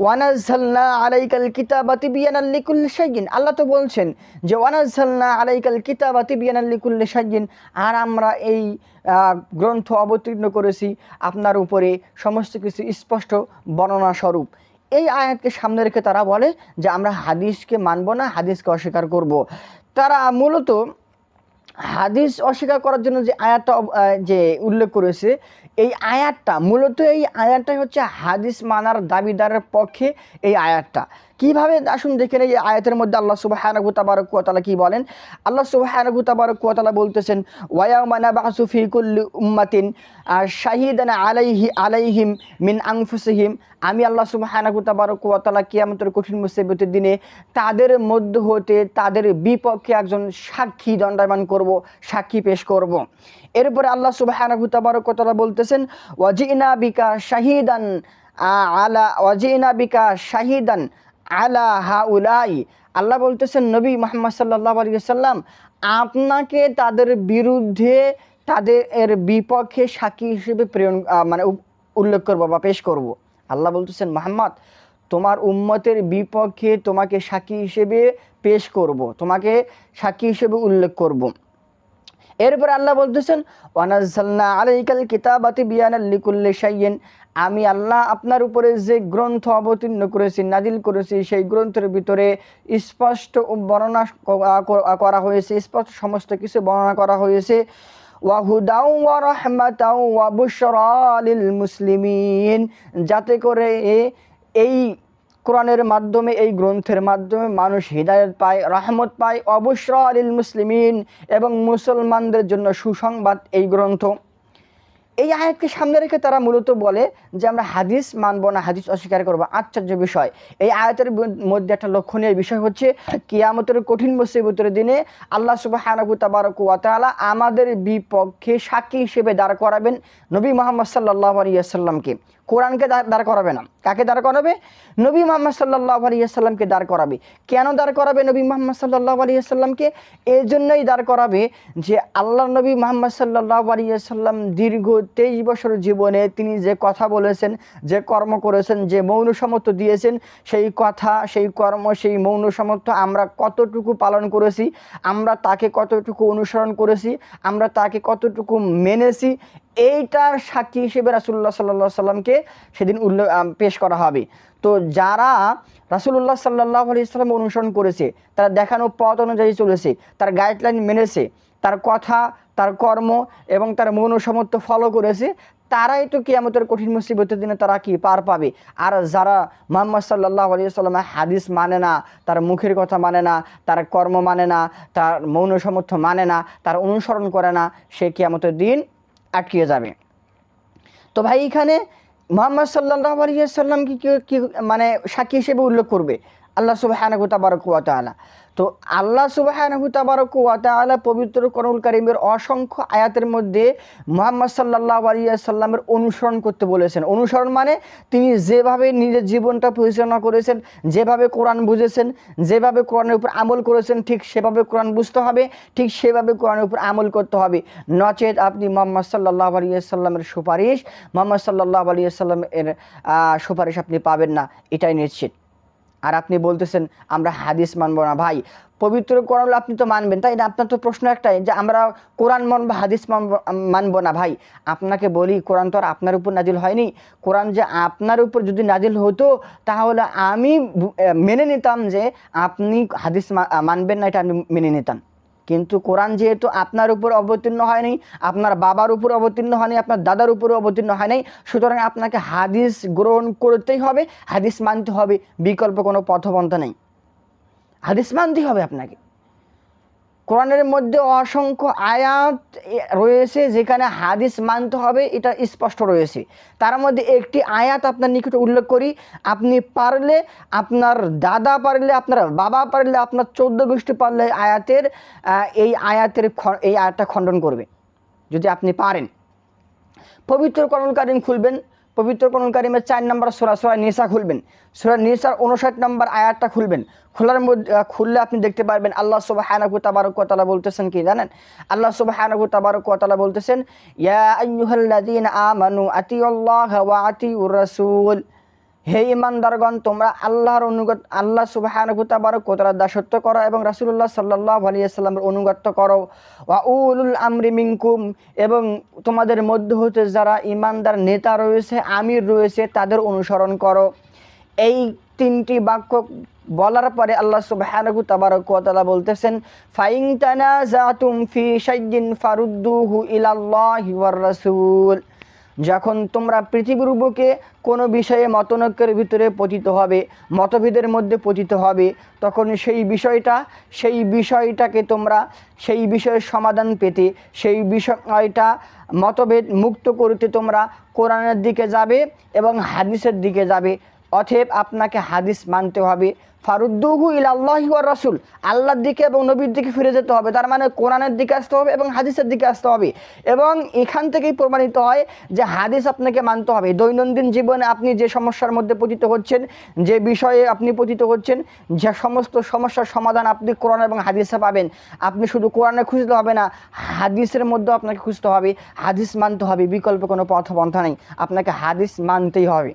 ওয়ানাজ্জালনা আলাইকাল কিতাবা তিবয়ানাল লিকুল্লি শাইইন, আল্লাহ তো বলছেন যে ওয়ানাজ্জালনা আলাইকাল কিতাবা তিবয়ানাল লিকুল্লি শাইইন, আর আমরা এই গ্রন্থ অবতীর্ণ করেছি আপনার উপরে সমস্ত কিছু স্পষ্ট বর্ণনা স্বরূপ। এই আয়াতকে সামনে রেখে তারা বলে যে আমরা হাদিসকে মানব না, হাদিসকে অস্বীকার করব। তারা মূলত হাদিস অস্বীকার করার জন্য যে আয়াতটা যে উল্লেখ করেছে, এই আয়াতটাই হচ্ছে হাদিস মানার দাবিদারের পক্ষে এই আয়াতটা। কিভাবে আসুন দেখে নেই এই আয়াতের মধ্যে আল্লাহ সুবহানাহু ওয়া তাআলা কি বলেন। আল্লাহ সুবহানাহু ওয়া তাআলা বলতেছেন, ওয়ায়াউমা নাবআসু ফি কুল্লি উম্মাতিন শাহিদান আলাইহিম মিন আনফুসিহিম, আমি আল্লাহ সুবহানাহু ওয়া তাআলা কিয়ামতের কঠিন মুসিবতের দিনে তাদের মধ্য হতে তাদের বিপক্ষে একজন সাক্ষী দণ্ডায়মান করব, সাক্ষী পেশ করব। এরপরে আল্লাহ সুবহানাহু ওয়া তাআলা বলতেছেন, ওয়াজিনা বিকা শাহিদান আলা হাউলাই, আল্লাহ বলতেছেন নবী মুহাম্মদ সাল্লাল্লাহু আলাইহি ওয়াসাল্লাম, আপনাকে তাদের বিরুদ্ধে তাদের বিপক্ষে সাক্ষী হিসেবে উল্লেখ করব বা পেশ করব। আল্লাহ বলতেছেন মুহাম্মদ, তোমার উম্মতের বিপক্ষে তোমাকে সাক্ষী হিসেবে পেশ করব, তোমাকে সাক্ষী হিসেবে উল্লেখ করব। এরপর আল্লাহ বলতেছেন, ওয়ানাজ্জালনা আলাইকাল কিতাবা তিবয়ানাল লিকুল্লি শাইইন, আমি আল্লাহ আপনার উপরে যে গ্রন্থ অবতীর্ণ করেছি, নাজিল করেছি, সেই গ্রন্থের ভিতরে স্পষ্ট বর্ণনা করা হয়েছে, স্পষ্ট সমস্ত কিছু বর্ণনা করা হয়েছে। ওয়াহুদাও ওয়া রাহমাতাও ওয়া বুশরা লিল মুসলিমিন, যাতে করে এই কোরআনের মাধ্যমে, এই গ্রন্থের মাধ্যমে মানুষ হিদায়াত পায়, রহমত পায়, ওয়া বুশরা লিল মুসলিমিন, এবং মুসলমানদের জন্য সুসংবাদ এই গ্রন্থ। এই আয়াতকে সামনে রেখে তারা মূলত বলে যে আমরা হাদিস মানব না, হাদিস অস্বীকার করব। আশ্চর্য বিষয়, এই আয়াতের মধ্যে একটা লক্ষণীয় বিষয় হচ্ছে কিয়ামতের কঠিন মুসিবতের দিনে আল্লাহ সুবহানাহু ওয়া তাআলা আমাদের বিপক্ষে সাক্ষী হিসেবে দাঁড় করাবেন নবী মুহাম্মদ সাল্লাল্লাহু আলাইহি ওয়াসাল্লামকে। কোরআনকে দাঁড় করাবে না, কাকে দাঁড় করাবে? নবী মুহাম্মদ সাল্লাল্লাহু আলাইহি ওয়াসাল্লামকে দাঁড় করাবে। কেন দাঁড় করাবে নবী মুহাম্মদ সাল্লাল্লাহু আলাইহি ওয়াসাল্লামকে? এই জন্যই দাঁড় করাবে যে আল্লাহ নবী মুহাম্মদ সাল্লাল্লাহু আলাইহি ওয়াসাল্লাম দীর্ঘ 23 বছর জীবনে তিনি যে কথা বলেছেন, যে কর্ম করেছেন, যে মৌন সমর্থ দিয়েছেন, সেই কথা, সেই কর্ম, সেই মৌন সমর্থ আমরা কতটুকু পালন করেছি, আমরা তাকে কতটুকু অনুসরণ করেছি, আমরা তাকে কতটুকু মেনেছি, এইটার সাক্ষী হিসেবে রাসূলুল্লাহ সাল্লাল্লাহু আলাইহি ওয়াসাল্লামকে সেদিন পেশ করা হবে। তো যারা রাসূলুল্লাহ সাল্লাল্লাহু আলাইহি ওয়াসাল্লাম অনুসরণ করেছে, তারা দেখানো পথ অনুযায়ী চলেছে, তার গাইডলাইন মেনেছে, তার কথা, তার কর্ম এবং তার মৌন সমর্থ ফলো করেছে, তারাই তো কিয়ামতের কঠিন মুসিবতের দিনে তারা কি পার পাবে। আর যারা মুহাম্মদ সাল্লাল্লাহু আলাইহি ওয়াসাল্লামের হাদিস মানে না, তার মুখের কথা মানে না, তার কর্ম মানে না, তার মৌন সমর্থ মানে না, তার অনুসরণ করে না, সে কিয়ামতের দিন আটকে যাবে। তো ভাই, এখানে মুহাম্মদ সাল্লাল্লাহু আলাইহি ওয়াসাল্লামকে কি সাক্ষী হিসেবে উল্লেখ করবে আল্লাহ সুবহানাহু ওয়া তাআলা। তো আল্লাহ সুবহানাহু ওয়া তাআলা পবিত্র কোরআনুল কারীমের অসংখ্য আয়াতের মধ্যে মুহাম্মদ সাল্লাল্লাহু আলাইহি ওয়াসাল্লামের অনুসরণ করতে বলেছেন। অনুসরণ মানে তিনি যেভাবে নিজের জীবনটা পরিচালনা করেছেন, যেভাবে কোরআন বুঝেছেন, যেভাবে কোরআনের উপর আমল করেছেন, ঠিক সেভাবে কোরআন বুঝতে হবে, ঠিক সেভাবে কোরআনের উপর আমল করতে হবে। নচেত আপনি মুহাম্মদ সাল্লাল্লাহু আলাইহি ওয়াসাল্লামের সুপারিশ, মুহাম্মদ সাল্লাল্লাহু আলাইহি ওয়াসাল্লামের সুপারিশ আপনি পাবেন না, এটাই নিশ্চিত। আর আপনি বলতেছেন আমরা হাদিস মানব না। ভাই, পবিত্র কোরআন আপনি তো মানবেন, তাই না? আপনার তো প্রশ্ন একটাই যে আমরা কোরআন মানব, হাদিস মানব না। ভাই, আপনাকে বলি, কোরআন তো আর আপনার উপর নাজিল হয়নি। কোরআন যে আপনার উপর যদি নাজিল হতো, তাহলে আমি মেনে নিতাম যে আপনি হাদিস মানবেন না, এটা আমি মেনে নিতাম। কিন্তু কোরআন যেহেতু আপনার উপর অবতীর্ণ হয়নি, আপনার বাবার উপর অবতীর্ণ হয়নি, আপনার দাদার উপর অবতীর্ণ হয় নাই, সুতরাং আপনাকে হাদিস গ্রহণ করতেই হবে, হাদিস মানতে হবে, বিকল্প কোনো পথপন্থা নেই, হাদিস মানতেই হবে আপনাকে। কোরআনের মধ্যে অসংখ্য আয়াত রয়েছে যেখানে হাদিস মানতে হবে, এটা স্পষ্ট রয়েছে। তার মধ্যে একটি আয়াত আপনার নিকটে উল্লেখ করি, আপনি পারলে, আপনার দাদা পারলে, আপনার বাবা পারলে, আপনার 14 গোষ্ঠী পারলে এই আয়াতটা খণ্ডন করবে যদি আপনি পারেন। পবিত্র কোরআনুল কারীম খুলবেন, পবিত্র কোরআনুল কারীমের 4 নম্বর সূরা, সূরা নিসা খুলবেন, সূরা নিসার 59 নম্বর আয়াতটা খুলবেন। খুললে আপনি দেখতে পারবেন আল্লাহ সুবহানাহু ওয়া তাআলা বলতেছেন কি জানেন? আল্লাহ সুবহানাহু ওয়া তাআলা বলতেছেন, ইয়া আইয়ুহাল্লাযীনা আমানু আতিউল্লাহ ওয়া আতিউর রাসূল, হে ইমানদারগণ, তোমরা আল্লাহর অনুগত, আল্লাহ সুবহানাহু ওয়া তাআলার দাসত্ব করো এবং রাসূলুল্লাহ সাল্লাল্লাহু আলাইহি ওয়াসাল্লামের অনুগত্য করো। ওয়া উলুল আমরি মিনকুম, এবং তোমাদের মধ্য হতে যারা ইমানদার নেতা রয়েছে, আমির রয়েছে, তাদের অনুসরণ করো। এই তিনটি বাক্য বলার পরে আল্লাহ সুবহানাহু ওয়া তাআলা বলতেছেন, ফাইন তানাজাতুম ফি শাইইন ফারুদ্দুহু ইলাল্লাহি ওয়ার রাসূল। যখন তোমরা পৃথিবীর বুকে কোনো বিষয়ে মতনৈক্যের ভিতরে পতিত হবে, মতভেদের মধ্যে পতিত হবে, তখন সেই বিষয়টাকে তোমরা সেই বিষয়ের সমাধান পেতে, সেই বিষয়টা মতভেদ মুক্ত করতে তোমরা কোরআনের দিকে যাবে এবং হাদিসের দিকে যাবে। অতএব আপনাকে হাদিস মানতে হবে। ফারুদ্দুহু ইলাল্লাহি ওয়ার রাসূল, আল্লাহর দিকে এবং নবীর দিকে ফিরে যেতে হবে। তার মানে কোরআনের দিকে আসতে হবে এবং হাদিসের দিকে আসতে হবে। এবং এখান থেকেই প্রমাণিত হয় যে হাদিস আপনাকে মানতে হবে। দৈনন্দিন জীবনে আপনি যে সমস্যার মধ্যে পতিত হচ্ছেন, যে বিষয়ে আপনি পতিত হচ্ছেন, যে সমস্ত সমস্যার সমাধান আপনি কোরআন এবং হাদিসে পাবেন। আপনি শুধু কোরআনে খুঁজতে হবে না, হাদিসের মধ্যেও আপনাকে খুঁজতে হবে। হাদিস মানতে হবে, বিকল্প কোনো পন্থা নেই, আপনাকে হাদিস মানতেই হবে।